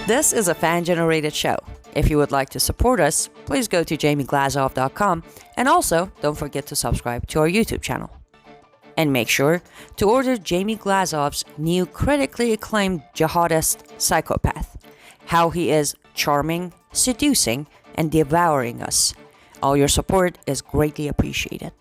This is a fan-generated show. If you would like to support us, please go to jamieglazov.com and also don't forget to subscribe to our YouTube channel. And make sure to order Jamie Glazov's new critically acclaimed jihadist psychopath. How he is charming, seducing, and devouring us. All your support is greatly appreciated.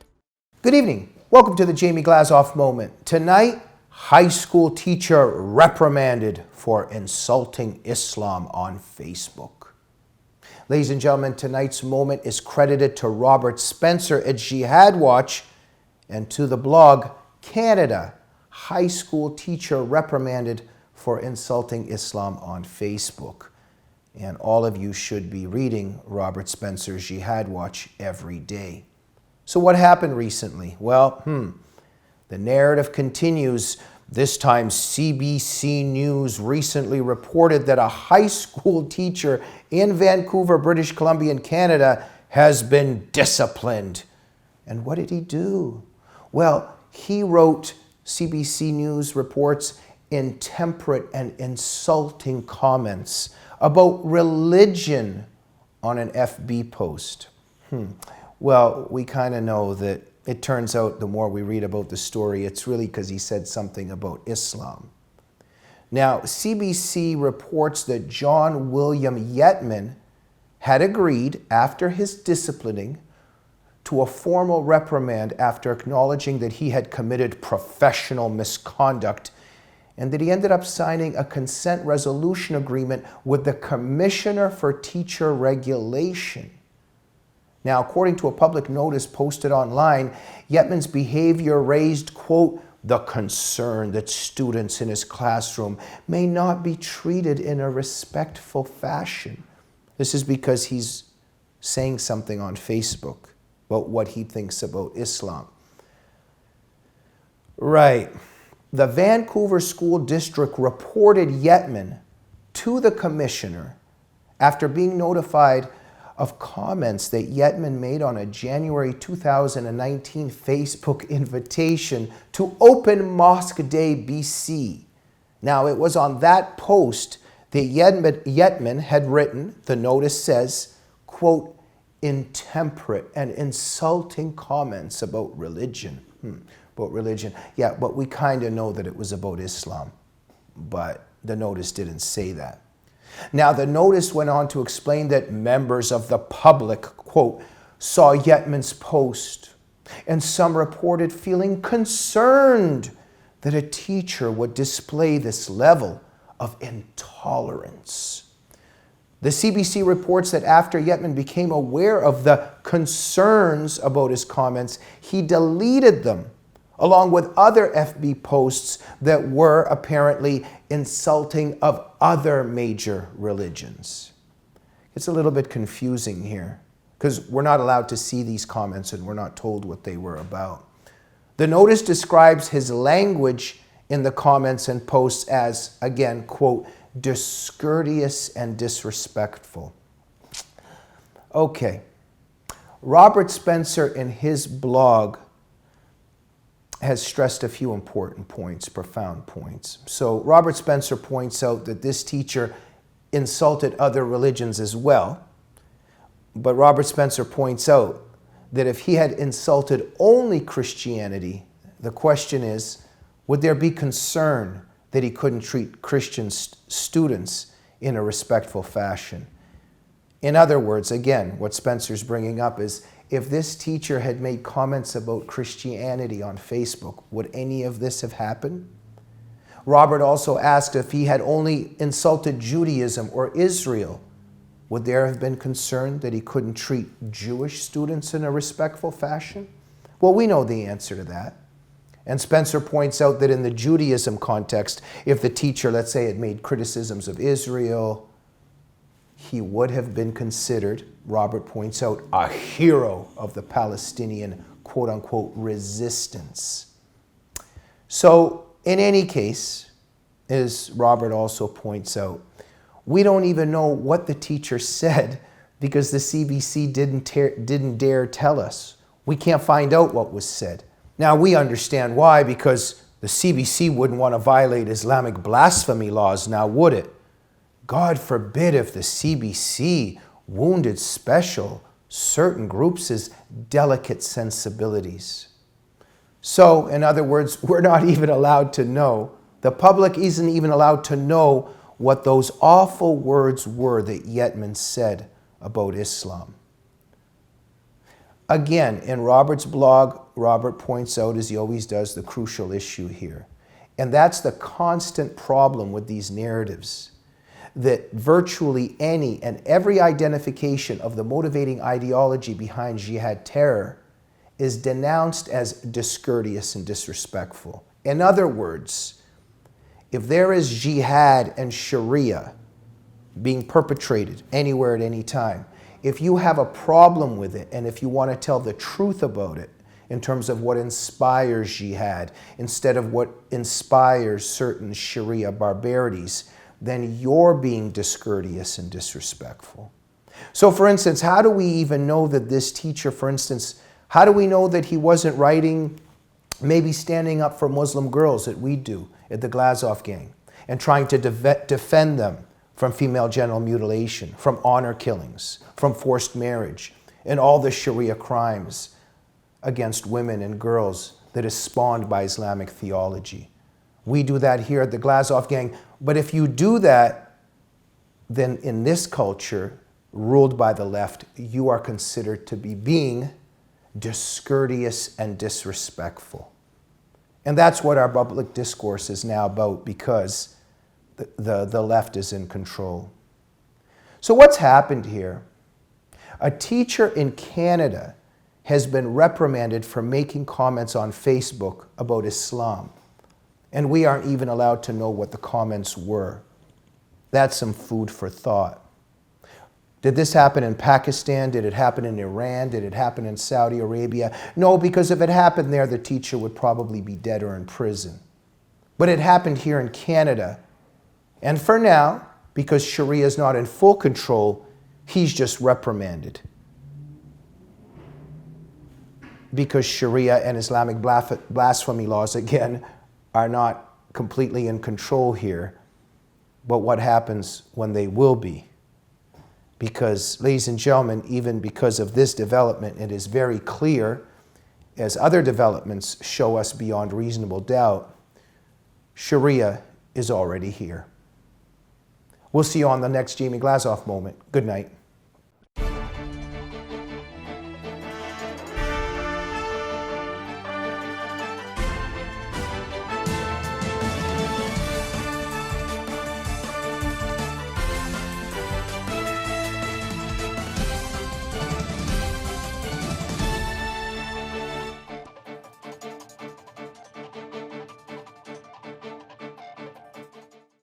Good evening. Welcome to the Jamie Glazov Moment. Tonight, high school teacher reprimanded for insulting Islam on Facebook. Ladies and gentlemen, tonight's moment is credited to Robert Spencer at Jihad Watch and to the blog Canada, high school teacher reprimanded for insulting Islam on Facebook. And all of you should be reading Robert Spencer's Jihad Watch every day. So what happened recently? Well, the narrative continues. This time, CBC News recently reported that a high school teacher in Vancouver, British Columbia, in Canada, has been disciplined. And what did he do? Well, he wrote, CBC News reports, intemperate and insulting comments about religion on an FB post. Well, we kind of know that it turns out the more we read about the story, it's really because he said something about Islam. Now, CBC reports that John William Yetman had agreed after his disciplining to a formal reprimand after acknowledging that he had committed professional misconduct and that he ended up signing a consent resolution agreement with the Commissioner for Teacher Regulation. Now, according to a public notice posted online, Yetman's behavior raised, quote, the concern that students in his classroom may not be treated in a respectful fashion. This is because he's saying something on Facebook about what he thinks about Islam. Right. The Vancouver School District reported Yetman to the commissioner after being notified of comments that Yetman made on a January 2019 Facebook invitation to Open Mosque Day, BC. Now, it was on that post that Yetman had written, the notice says, quote, intemperate and insulting comments about religion. About religion. Yeah, but we kind of know that it was about Islam, but the notice didn't say that. Now, the notice went on to explain that members of the public, quote, saw Yetman's post, and some reported feeling concerned that a teacher would display this level of intolerance. The CBC reports that after Yetman became aware of the concerns about his comments, he deleted them, along with other FB posts that were apparently insulting of other major religions. It's a little bit confusing here because we're not allowed to see these comments and we're not told what they were about. The notice describes his language in the comments and posts as, again, quote, discourteous and disrespectful. Okay. Robert Spencer in his blog has stressed a few important points, profound points. So Robert Spencer points out that this teacher insulted other religions as well. But Robert Spencer points out that if he had insulted only Christianity, the question is, would there be concern that he couldn't treat Christian students in a respectful fashion? In other words, again, what Spencer's bringing up is, if this teacher had made comments about Christianity on Facebook, would any of this have happened? Robert also asked if he had only insulted Judaism or Israel, would there have been concern that he couldn't treat Jewish students in a respectful fashion? Well, we know the answer to that. And Spencer points out that in the Judaism context, if the teacher, let's say, had made criticisms of Israel, he would have been considered, Robert points out, a hero of the Palestinian, quote-unquote, resistance. So, in any case, as Robert also points out, we don't even know what the teacher said because the CBC didn't dare tell us. We can't find out what was said. Now, we understand why, because the CBC wouldn't want to violate Islamic blasphemy laws now, would it? God forbid if the CBC wounded special certain groups' delicate sensibilities. So, in other words, we're not even allowed to know, the public isn't even allowed to know what those awful words were that Yetman said about Islam. Again, in Robert's blog, Robert points out, as he always does, the crucial issue here. And that's the constant problem with these narratives, that virtually any and every identification of the motivating ideology behind jihad terror is denounced as discourteous and disrespectful. In other words, if there is jihad and Sharia being perpetrated anywhere at any time, if you have a problem with it and if you want to tell the truth about it in terms of what inspires jihad instead of what inspires certain Sharia barbarities, then you're being discourteous and disrespectful. So for instance, how do we even know that this teacher, for instance, how do we know that he wasn't writing, maybe standing up for Muslim girls that we do at the Glazov Gang and trying to defend them from female genital mutilation, from honor killings, from forced marriage, and all the Sharia crimes against women and girls that is spawned by Islamic theology? We do that here at the Glazov Gang. But if you do that, then in this culture, ruled by the left, you are considered to be being discourteous and disrespectful. And that's what our public discourse is now about, because the left is in control. So what's happened here? A teacher in Canada has been reprimanded for making comments on Facebook about Islam. And we aren't even allowed to know what the comments were. That's some food for thought. Did this happen in Pakistan? Did it happen in Iran? Did it happen in Saudi Arabia? No, because if it happened there, the teacher would probably be dead or in prison. But it happened here in Canada. And for now, because Sharia is not in full control, he's just reprimanded. Because Sharia and Islamic blasphemy laws, again, are not completely in control here. But what happens when they will be? Because, ladies and gentlemen, even because of this development, it is very clear, as other developments show us beyond reasonable doubt, Sharia is already here. We'll see you on the next Jamie Glazov moment. Good night.